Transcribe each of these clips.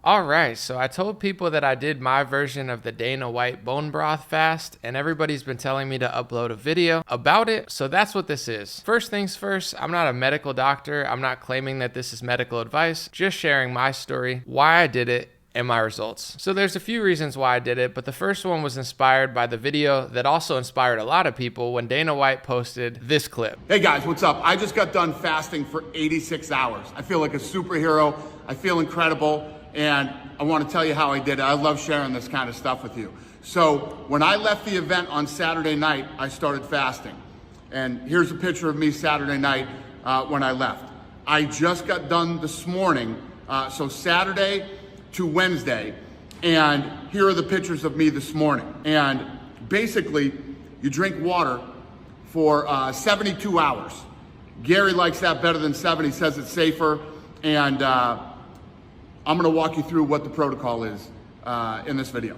All right, so I told people that I did my version of the Dana White bone broth fast, and everybody's been telling me to upload a video about it, so that's what this is. First things first, I'm not a medical doctor. I'm not claiming that this is medical advice, just sharing my story, why I did it, and my results. So there's a few reasons why I did it, but the first one was inspired by the video that also inspired a lot of people when Dana White posted this clip. Hey guys, what's up? I just got done fasting for 86 hours. I feel like a superhero. I feel incredible. And I want to tell you how I did it. I love sharing this kind of stuff with you. So when I left the event on Saturday night, I started fasting. And here's a picture of me Saturday night when I left. I just got done this morning, so Saturday to Wednesday, and here are the pictures of me this morning. And basically, you drink water for 72 hours. Gary likes that better than 7. He says it's safer, and I'm gonna walk you through what the protocol is in this video.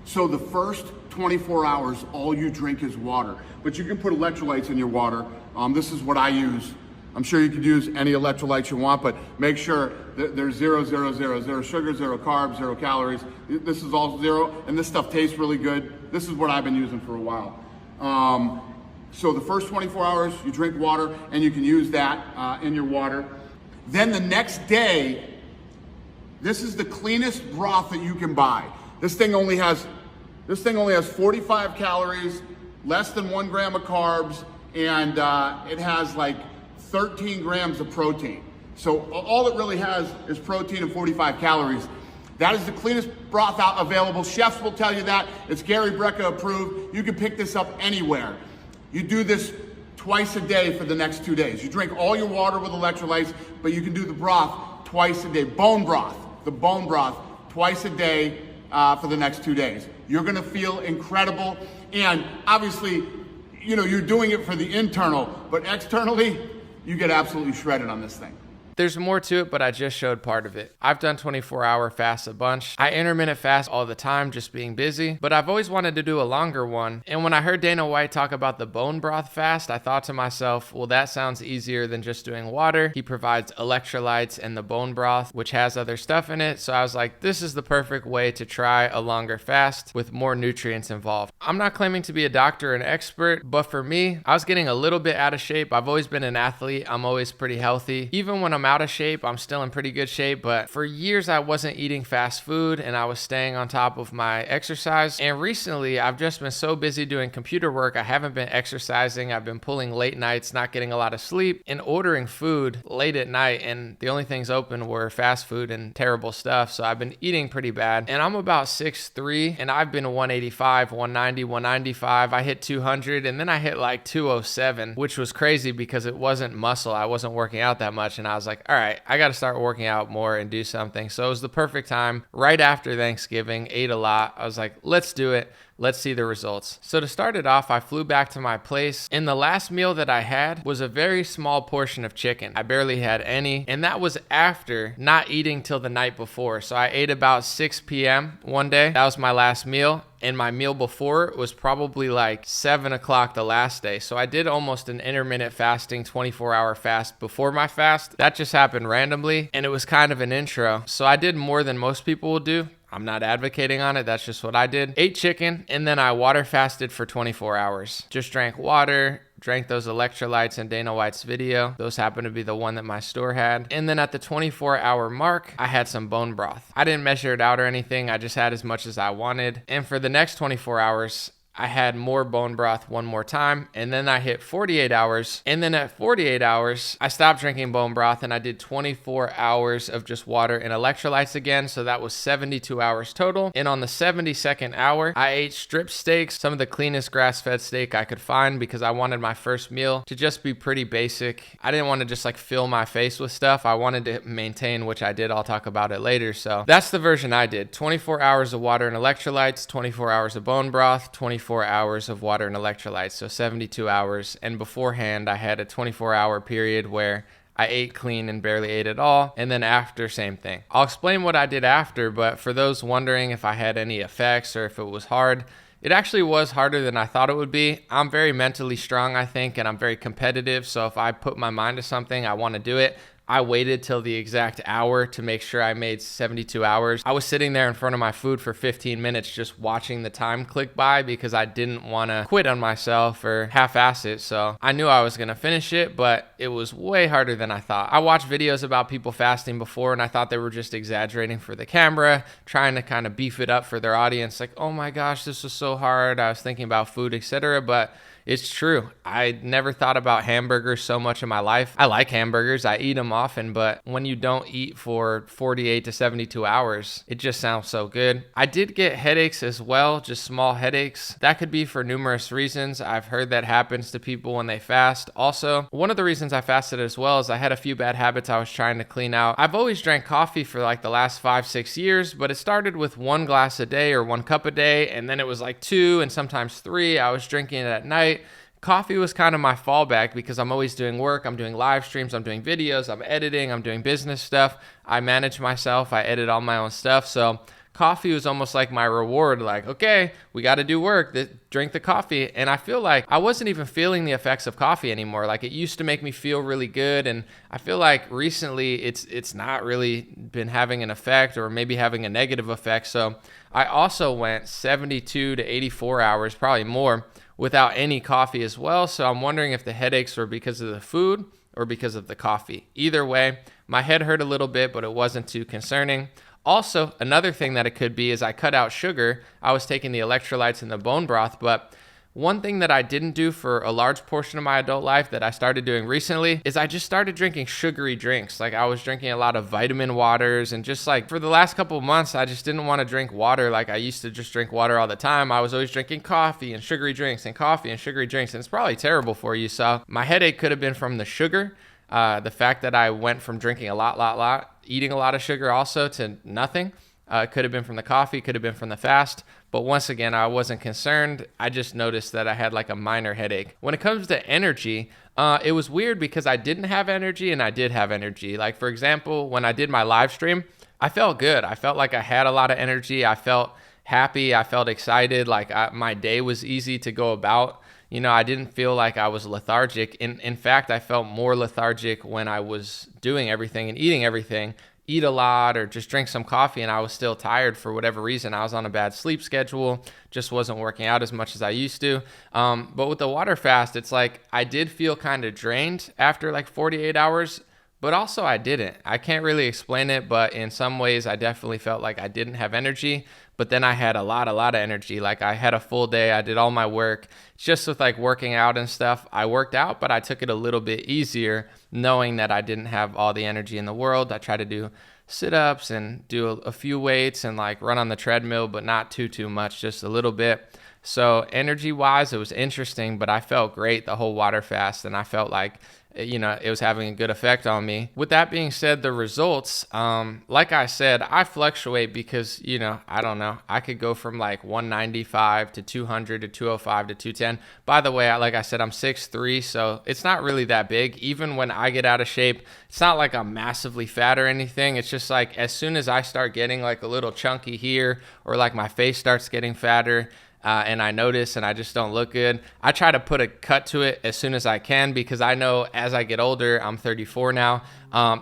So the first 24 hours, all you drink is water, but you can put electrolytes in your water. This is what I use. I'm sure you could use any electrolytes you want, but make sure that there's 0, 0, 0, 0 sugar, 0 carbs, 0 calories. This is all 0, and this stuff tastes really good. This is what I've been using for a while. So the first 24 hours, you drink water, and you can use that in your water. Then the next day, this is the cleanest broth that you can buy. This thing only has 45 calories, less than 1 gram of carbs, and it has like 13 grams of protein. So all it really has is protein and 45 calories. That is the cleanest broth out available. Chefs will tell you that. It's Gary Brecka approved. You can pick this up anywhere. You do this twice a day for the next 2 days. You drink all your water with electrolytes, but you can do the broth twice a day. Bone broth, the bone broth, twice a day for the next 2 days. You're gonna feel incredible. And obviously, you know, you're doing it for the internal, but externally, you get absolutely shredded on this thing. There's more to it, but I just showed part of it. I've done 24-hour fasts a bunch. I intermittent fast all the time, just being busy, but I've always wanted to do a longer one. And when I heard Dana White talk about the bone broth fast, I thought to myself, well, that sounds easier than just doing water. He provides electrolytes and the bone broth, which has other stuff in it. So I was like, this is the perfect way to try a longer fast with more nutrients involved. I'm not claiming to be a doctor or an expert, but for me, I was getting a little bit out of shape. I've always been an athlete. I'm always pretty healthy. Even when I'm out of shape, I'm still in pretty good shape, but for years I wasn't eating fast food and I was staying on top of my exercise. And recently I've just been so busy doing computer work, I haven't been exercising. I've been pulling late nights, not getting a lot of sleep, and ordering food late at night, and the only things open were fast food and terrible stuff. So I've been eating pretty bad, and I'm about 6'3", and I've been 185, 190, 195. I hit 200, and then I hit like 207, which was crazy because it wasn't muscle. I wasn't working out that much, and I was like, all right, I got to start working out more and do something. So it was the perfect time right after Thanksgiving, ate a lot. I was like, let's do it. Let's see the results. So to start it off, I flew back to my place, and the last meal that I had was a very small portion of chicken. I barely had any, and that was after not eating till the night before. So I ate about 6 p.m. one day. That was my last meal. And my meal before was probably like 7 o'clock the last day. So I did almost an intermittent fasting 24-hour fast before my fast. That just happened randomly, and it was kind of an intro. So I did more than most people will do. I'm not advocating on it. That's just what I did. Ate chicken, and then I water fasted for 24 hours. Just drank water, drank those electrolytes in Dana White's video. Those happen to be the one that my store had. And then at the 24-hour mark, I had some bone broth. I didn't measure it out or anything. I just had as much as I wanted. And for the next 24 hours, I had more bone broth one more time, and then I hit 48 hours. And then at 48 hours, I stopped drinking bone broth and I did 24 hours of just water and electrolytes again. So that was 72 hours total. And on the 72nd hour, I ate strip steaks, some of the cleanest grass-fed steak I could find because I wanted my first meal to just be pretty basic. I didn't want to just like fill my face with stuff. I wanted to maintain, which I did. I'll talk about it later. So that's the version I did. 24 hours of water and electrolytes, 24 hours of bone broth, 24 hours of water and electrolytes, so 72 hours. And beforehand, I had a 24-hour period where I ate clean and barely ate at all. And then after, same thing. I'll explain what I did after, but for those wondering if I had any effects or if it was hard, it actually was harder than I thought it would be. I'm very mentally strong, I think, and I'm very competitive. So if I put my mind to something, I want to do it. I waited till the exact hour to make sure I made 72 hours. I was sitting there in front of my food for 15 minutes just watching the time click by because I didn't want to quit on myself or half-ass it. So I knew I was going to finish it, but it was way harder than I thought. I watched videos about people fasting before and I thought they were just exaggerating for the camera, trying to kind of beef it up for their audience. Like, oh my gosh, this was so hard. I was thinking about food, etc. But it's true. I never thought about hamburgers so much in my life. I like hamburgers. I eat them often, but when you don't eat for 48 to 72 hours, it just sounds so good. I did get headaches as well, just small headaches. That could be for numerous reasons. I've heard that happens to people when they fast. Also, one of the reasons I fasted as well is I had a few bad habits I was trying to clean out. I've always drank coffee for like the last 5-6 years, but it started with 1 glass a day or 1 cup a day, and then it was like 2 and sometimes 3. I was drinking it at night. Coffee was kind of my fallback because I'm always doing work. I'm doing live streams. I'm doing videos. I'm editing. I'm doing business stuff. I manage myself. I edit all my own stuff. So coffee was almost like my reward. Like, okay, we got to do work. Drink the coffee. And I feel like I wasn't even feeling the effects of coffee anymore. Like it used to make me feel really good. And I feel like recently it's not really been having an effect or maybe having a negative effect. So I also went 72 to 84 hours, probably more, without any coffee as well. So I'm wondering if the headaches were because of the food or because of the coffee. Either way, my head hurt a little bit, but it wasn't too concerning. Also, another thing that it could be is I cut out sugar. I was taking the electrolytes in the bone broth, but one thing that I didn't do for a large portion of my adult life that I started doing recently is I just started drinking sugary drinks. Like I was drinking a lot of vitamin waters, and just like for the last couple of months, I just didn't want to drink water like I used to just drink water all the time. I was always drinking coffee and sugary drinks and coffee and sugary drinks, and it's probably terrible for you. So my headache could have been from the sugar, the fact that I went from drinking a lot, eating a lot of sugar also to nothing. Could have been from the coffee, could have been from the fast. But once again, I wasn't concerned. I just noticed that I had like a minor headache. When it comes to energy, it was weird because I didn't have energy and I did have energy. Like for example, when I did my live stream, I felt good. I felt like I had a lot of energy. I felt happy. I felt excited. Like my day was easy to go about. You know, I didn't feel like I was lethargic. In fact, I felt more lethargic when I was doing everything and eating everything. Eat a lot or just drink some coffee and I was still tired for whatever reason. I was on a bad sleep schedule, just wasn't working out as much as I used to. But with the water fast, it's like I did feel kind of drained after like 48 hours, but also I didn't. I can't really explain it, but in some ways I definitely felt like I didn't have energy. But then I had a lot of energy. Like I had a full day. I did all my work. Just with like working out and stuff, I worked out, but I took it a little bit easier knowing that I didn't have all the energy in the world. I tried to do sit-ups and do a few weights and like run on the treadmill, but not too much, just a little bit. So energy-wise, it was interesting, but I felt great the whole water fast, and I felt like, you know, it was having a good effect on me. With that being said, the results, like I said, I fluctuate because, you know, I don't know. I could go from like 195 to 200 to 205 to 210. By the way, like I said, I'm 6'3", so it's not really that big. Even when I get out of shape, it's not like I'm massively fat or anything. It's just like as soon as I start getting like a little chunky here or like my face starts getting fatter, and I notice and I just don't look good, I try to put a cut to it as soon as I can because I know as I get older, I'm 34 now,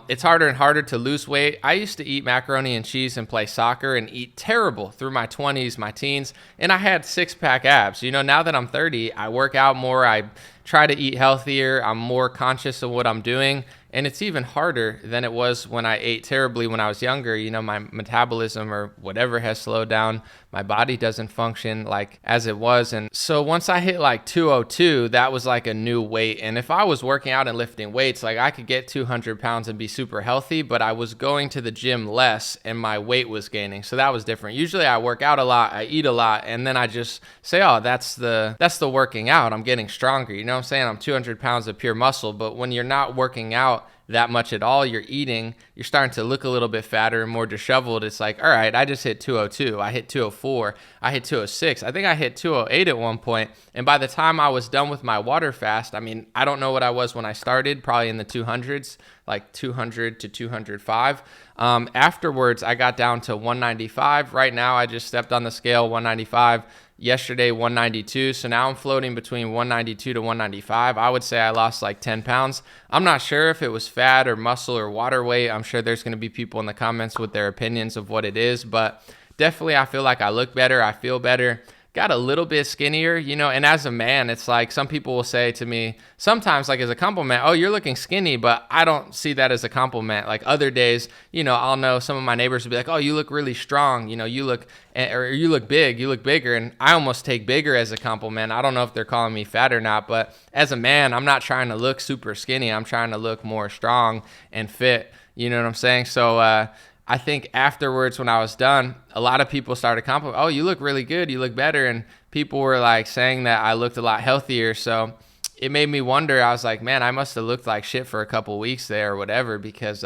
it's harder and harder to lose weight. I used to eat macaroni and cheese and play soccer and eat terrible through my 20s, my teens, and I had six-pack abs. You know, now that I'm 30, I work out more, I try to eat healthier, I'm more conscious of what I'm doing, and it's even harder than it was when I ate terribly when I was younger. You know, my metabolism or whatever has slowed down. My body doesn't function like as it was. And so once I hit like 202, that was like a new weight. And if I was working out and lifting weights, like I could get 200 pounds and be super healthy, but I was going to the gym less and my weight was gaining. So that was different. Usually I work out a lot, I eat a lot, and then I just say, oh, that's the working out. I'm getting stronger. You know what I'm saying? I'm 200 pounds of pure muscle. But when you're not working out that much at all, you're eating, you're starting to look a little bit fatter and more disheveled. It's like, all right, I just hit 202, I hit 204, I hit 206, I think I hit 208 at one point. And by the time I was done with my water fast, I mean, I don't know what I was when I started, probably in the 200s, like 200 to 205. Afterwards, I got down to 195. Right now, I just stepped on the scale, 195. Yesterday, 192. So now I'm floating between 192 to 195. I would say I lost like 10 pounds. I'm not sure if it was fat or muscle or water weight. I'm sure there's going to be people in the comments with their opinions of what it is, but definitely I feel like I look better. I feel better. Got a little bit skinnier, and as a man, it's like some people will say to me sometimes, like as a compliment, oh, you're looking skinny, but I don't see that as a compliment. Like other days, I'll know some of my neighbors will be like, oh, you look really strong, you look big, you look bigger, and I almost take bigger as a compliment. I don't know if they're calling me fat or not, but as a man, I'm not trying to look super skinny. I'm trying to look more strong and fit, you know what I'm saying? So, I think afterwards when I was done, a lot of people started complimenting, oh, you look really good, you look better. And people were like saying that I looked a lot healthier. So it made me wonder. I was like, man, I must have looked like shit for a couple weeks there or whatever, because,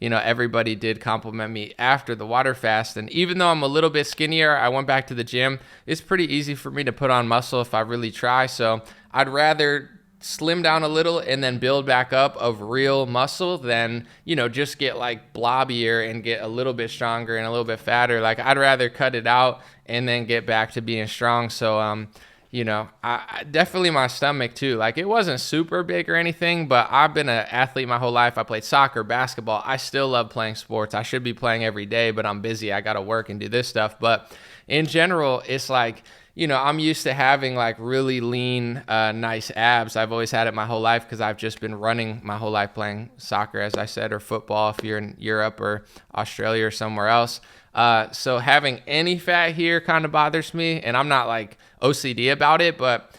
everybody did compliment me after the water fast. And even though I'm a little bit skinnier, I went back to the gym. It's pretty easy for me to put on muscle if I really try. So I'd rather slim down a little and then build back up of real muscle than, just get like blobbier and get a little bit stronger and a little bit fatter. Like I'd rather cut it out and then get back to being strong. So, I definitely my stomach too. Like it wasn't super big or anything, but I've been an athlete my whole life. I played soccer, basketball. I still love playing sports. I should be playing every day, but I'm busy. I got to work and do this stuff. But in general, it's like, I'm used to having like really lean, nice abs. I've always had it my whole life because I've just been running my whole life playing soccer, as I said, or football if you're in Europe or Australia or somewhere else. So having any fat here kind of bothers me, and I'm not like OCD about it, but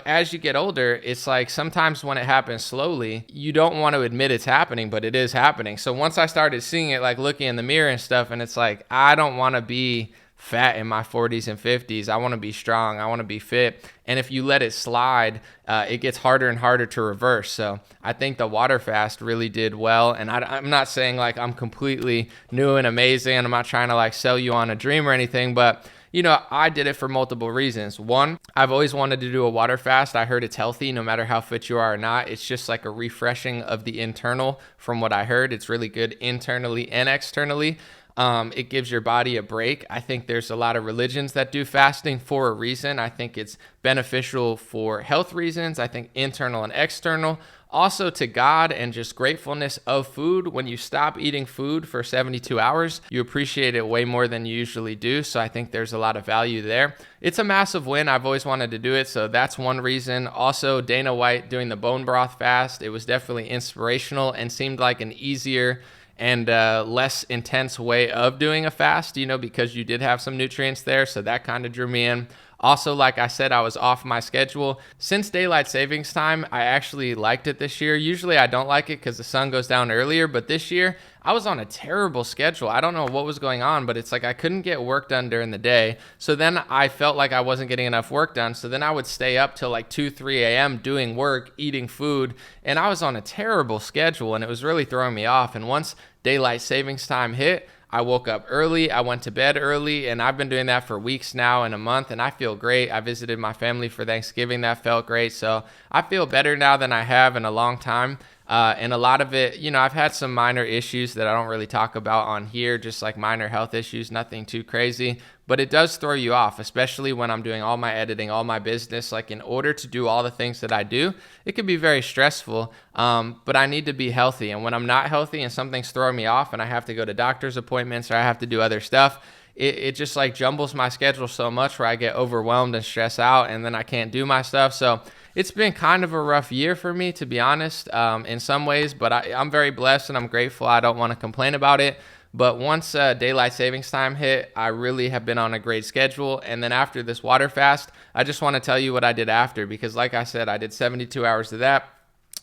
as you get older, it's like sometimes when it happens slowly, you don't want to admit it's happening, but it is happening. So once I started seeing it, like looking in the mirror and stuff, and it's like, I don't want to be fat in my 40s and 50s. I want to be strong. I want to be fit. And if you let it slide, it gets harder and harder to reverse. So I think the water fast really did well. And I'm not saying like I'm completely new and amazing. I'm not trying to like sell you on a dream or anything, but I did it for multiple reasons. One, I've always wanted to do a water fast. I heard it's healthy no matter how fit you are or not. It's just like a refreshing of the internal from what I heard. It's really good internally and externally. It gives your body a break. I think there's a lot of religions that do fasting for a reason. I think it's beneficial for health reasons. I think internal and external. Also to God and just gratefulness of food. When you stop eating food for 72 hours, you appreciate it way more than you usually do. So I think there's a lot of value there. It's a massive win. I've always wanted to do it. So that's one reason. Also, Dana White doing the bone broth fast. It was definitely inspirational and seemed like an easier and less intense way of doing a fast, because you did have some nutrients there. So that kind of drew me in. Also, like I said, I was off my schedule. Since daylight savings time, I actually liked it this year. Usually I don't like it because the sun goes down earlier, but this year I was on a terrible schedule. I don't know what was going on, but it's like I couldn't get work done during the day. So then I felt like I wasn't getting enough work done. So then I would stay up till like 2, 3 a.m. doing work, eating food, and I was on a terrible schedule and it was really throwing me off. And once daylight savings time hit, I woke up early, I went to bed early, and I've been doing that for weeks now and a month, and I feel great. I visited my family for Thanksgiving. That felt great. So I feel better now than I have in a long time. And a lot of it, I've had some minor issues that I don't really talk about on here, just like minor health issues, nothing too crazy. But it does throw you off, especially when I'm doing all my editing, all my business. Like in order to do all the things that I do, it can be very stressful, but I need to be healthy. And when I'm not healthy and something's throwing me off and I have to go to doctor's appointments or I have to do other stuff, it just like jumbles my schedule so much where I get overwhelmed and stress out and then I can't do my stuff. So it's been kind of a rough year for me, to be honest, in some ways, but I'm very blessed and I'm grateful. I don't want to complain about it. But once daylight savings time hit, I really have been on a great schedule. And then after this water fast, I just want to tell you what I did after, because like I said, I did 72 hours of that.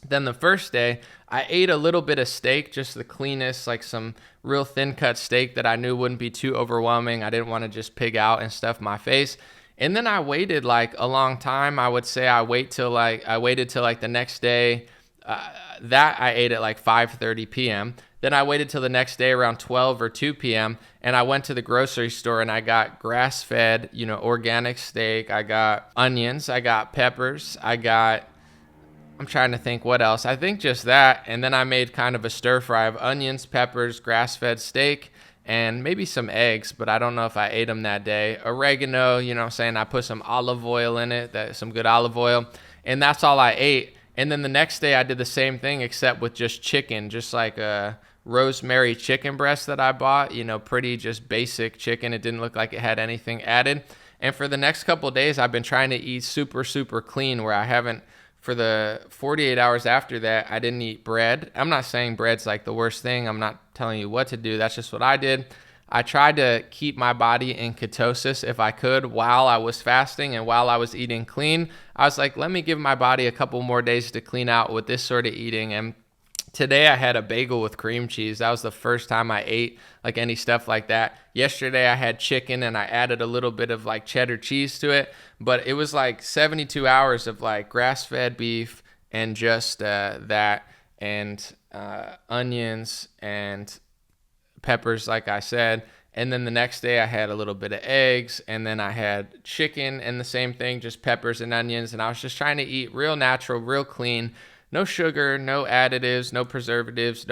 Then the first day, I ate a little bit of steak, just the cleanest, like some real thin cut steak that I knew wouldn't be too overwhelming. I didn't want to just pig out and stuff my face. And then I waited like a long time. I would say I waited till like the next day. That I ate at like 5:30 p.m. Then I waited till the next day around 12 or 2 p.m. and I went to the grocery store and I got grass-fed, organic steak. I got onions. I got peppers. I got I'm trying to think what else. I think just that. And then I made kind of a stir fry of onions, peppers, grass-fed steak, and maybe some eggs, but I don't know if I ate them that day. Oregano, you know what I'm saying? I put some olive oil in it, some good olive oil, and that's all I ate. And then the next day I did the same thing except with just chicken, just like a rosemary chicken breast that I bought, pretty just basic chicken. It didn't look like it had anything added. And for the next couple of days, I've been trying to eat super, super clean where I haven't, for the 48 hours after that, I didn't eat bread. I'm not saying bread's like the worst thing. I'm not telling you what to do. That's just what I did. I tried to keep my body in ketosis if I could while I was fasting and while I was eating clean. I was like, let me give my body a couple more days to clean out with this sort of eating. And today I had a bagel with cream cheese. That was the first time I ate like any stuff like that. Yesterday I had chicken and I added a little bit of like cheddar cheese to it. But it was like 72 hours of like grass-fed beef and just that and onions and peppers, like I said. And then the next day I had a little bit of eggs, and then I had chicken and the same thing, just peppers and onions. And I was just trying to eat real natural, real clean, no sugar, no additives, no preservatives,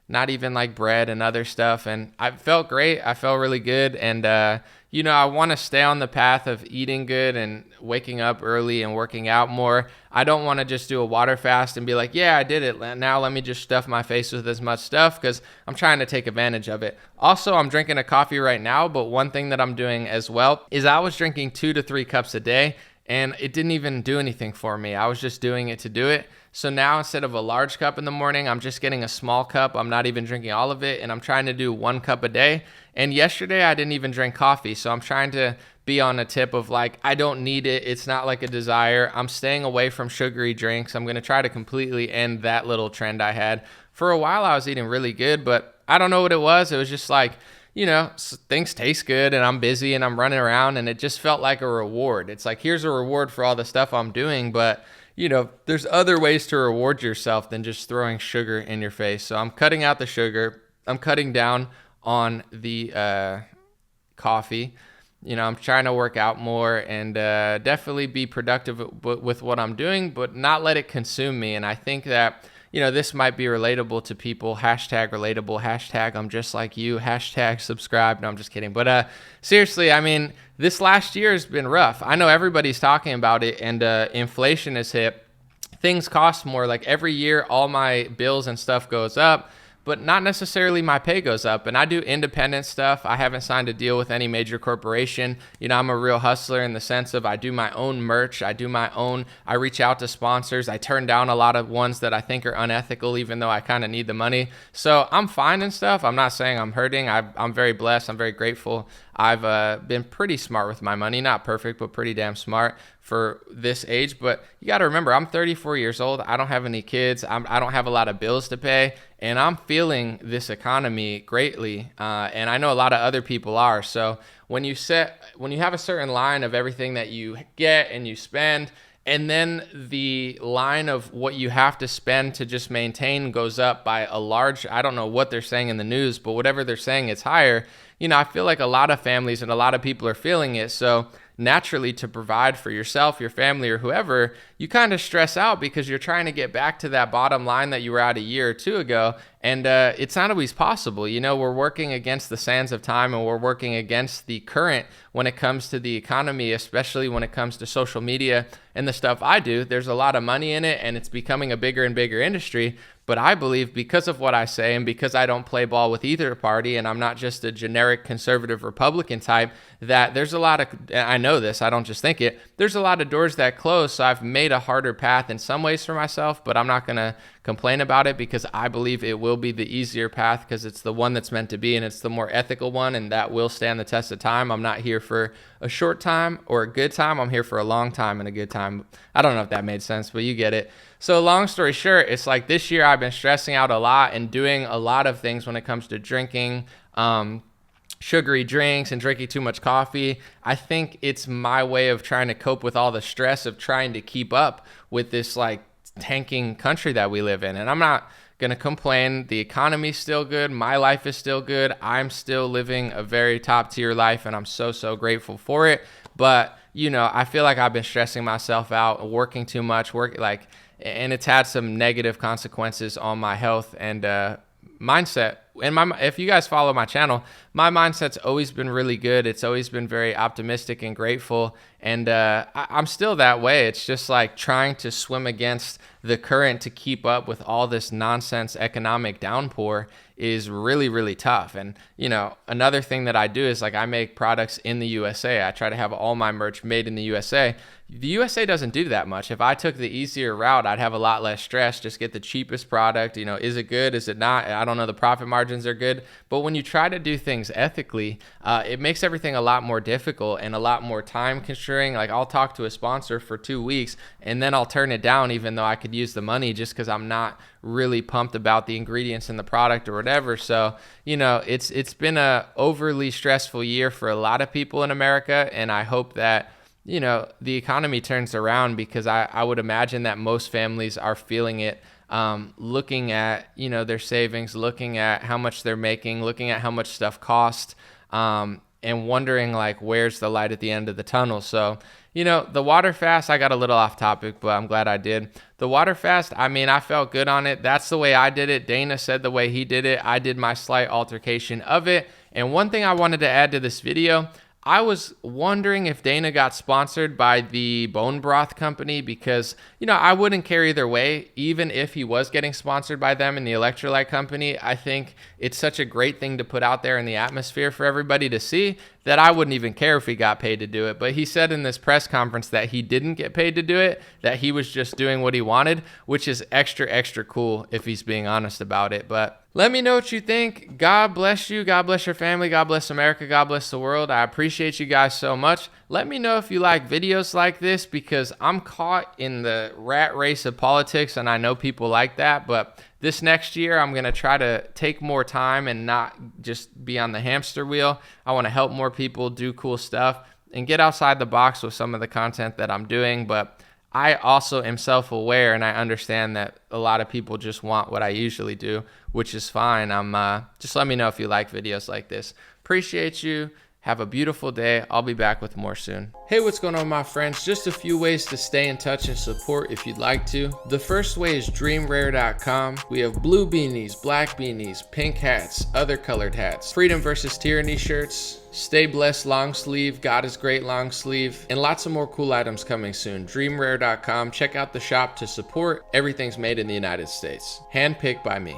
not even like bread and other stuff. And I felt great. I felt really good. And, I want to stay on the path of eating good and waking up early and working out more. I don't want to just do a water fast and be like, yeah, I did it. Now let me just stuff my face with as much stuff, because I'm trying to take advantage of it. Also, I'm drinking a coffee right now, but one thing that I'm doing as well is I was drinking 2 to 3 cups a day, and it didn't even do anything for me. I was just doing it to do it. So now instead of a large cup in the morning, I'm just getting a small cup. I'm not even drinking all of it, and I'm trying to do 1 cup a day. And yesterday I didn't even drink coffee. So I'm trying to be on a tip of like, I don't need it. It's not like a desire. I'm staying away from sugary drinks. I'm going to try to completely end that little trend I had. For a while I was eating really good, but I don't know what it was. It was just like, things taste good and I'm busy and I'm running around, and it just felt like a reward. It's like, here's a reward for all the stuff I'm doing, but there's other ways to reward yourself than just throwing sugar in your face. So I'm cutting out the sugar. I'm cutting down on the coffee. I'm trying to work out more and definitely be productive with what I'm doing, but not let it consume me. And I think that, this might be relatable to people. Hashtag relatable. Hashtag I'm just like you. Hashtag subscribe. No, I'm just kidding. But seriously, I mean, this last year has been rough. I know everybody's talking about it, and inflation has hit. Things cost more. Like every year, all my bills and stuff goes up, but not necessarily my pay goes up. And I do independent stuff. I haven't signed a deal with any major corporation. I'm a real hustler in the sense of I do my own merch. I reach out to sponsors. I turn down a lot of ones that I think are unethical, even though I kind of need the money. So I'm fine and stuff. I'm not saying I'm hurting. I'm very blessed. I'm very grateful. I've been pretty smart with my money. Not perfect, but pretty damn smart for this age. But you got to remember, I'm 34 years old. I don't have any kids. I don't have a lot of bills to pay. And I'm feeling this economy greatly. And I know a lot of other people are. So when you have a certain line of everything that you get and you spend, and then the line of what you have to spend to just maintain goes up by a large, I don't know what they're saying in the news, but whatever they're saying, it's higher. I feel like a lot of families and a lot of people are feeling it. So naturally, to provide for yourself, your family, or whoever, you kind of stress out because you're trying to get back to that bottom line that you were at a year or two ago. And it's not always possible. We're working against the sands of time, and we're working against the current when it comes to the economy, especially when it comes to social media and the stuff I do. There's a lot of money in it, and it's becoming a bigger and bigger industry. But I believe, because of what I say and because I don't play ball with either party, and I'm not just a generic conservative Republican type, that there's a lot of, I know this, I don't just think it, there's a lot of doors that close. So I've made a harder path in some ways for myself, but I'm not going to complain about it because I believe it will be the easier path because it's the one that's meant to be, and it's the more ethical one, and that will stand the test of time. I'm not here for a short time or a good time. I'm here for a long time and a good time. I don't know if that made sense, but you get it. So long story short, it's like this year I've been stressing out a lot and doing a lot of things when it comes to drinking sugary drinks and drinking too much coffee. I think it's my way of trying to cope with all the stress of trying to keep up with this like tanking country that we live in. And I'm not going to complain. The economy's still good. My life is still good. I'm still living a very top tier life, and I'm so grateful for it. But, I feel like I've been stressing myself out, working too much, and it's had some negative consequences on my health and mindset. And if you guys follow my channel, my mindset's always been really good. It's always been very optimistic and grateful. And I'm still that way. It's just like trying to swim against the current to keep up with all this nonsense economic downpour is really, really tough. And, you know, another thing that I do is like I make products in the USA. I try to have all my merch made in the USA. The USA doesn't do that much. If I took the easier route, I'd have a lot less stress, just get the cheapest product. You know, is it good? Is it not? I don't know. The profit margins are good. But when you try to do things ethically, it makes everything a lot more difficult and a lot more time consuming. Like I'll talk to a sponsor for 2 weeks and then I'll turn it down even though I could use the money just because I'm not really pumped about the ingredients in the product or whatever. So, you know, it's been a overly stressful year for a lot of people in America. And I hope that, you know, the economy turns around because I would imagine that most families are feeling it, looking at, you know, their savings, looking at how much they're making, looking at how much stuff costs, and wondering like, where's the light at the end of the tunnel? So, you know, the water fast, I got a little off topic, but I'm glad I did. The water fast, I mean, I felt good on it. That's the way I did it. Dana said the way he did it. I did my slight altercation of it. And one thing I wanted to add to this video, I was wondering if Dana got sponsored by the bone broth company because, you know, I wouldn't care either way, even if he was getting sponsored by them and the electrolyte company. I think it's such a great thing to put out there in the atmosphere for everybody to see that I wouldn't even care if he got paid to do it. But he said in this press conference that he didn't get paid to do it, that he was just doing what he wanted, which is extra, extra cool if he's being honest about it. But let me know what you think. God bless you. God bless your family. God bless America. God bless the world. I appreciate you guys so much. Let me know if you like videos like this because I'm caught in the rat race of politics and I know people like that. But this next year, I'm going to try to take more time and not just be on the hamster wheel. I want to help more people do cool stuff and get outside the box with some of the content that I'm doing. But I also am self-aware and I understand that a lot of people just want what I usually do, which is fine. Just let me know if you like videos like this. Appreciate you. Have a beautiful day. I'll be back with more soon. Hey, what's going on, my friends? Just a few ways to stay in touch and support if you'd like to. The first way is dreamrare.com. We have blue beanies, black beanies, pink hats, other colored hats, freedom versus tyranny shirts, stay blessed long sleeve, God is great long sleeve, and lots of more cool items coming soon. Dreamrare.com. Check out the shop to support. Everything's made in the United States. Handpicked by me.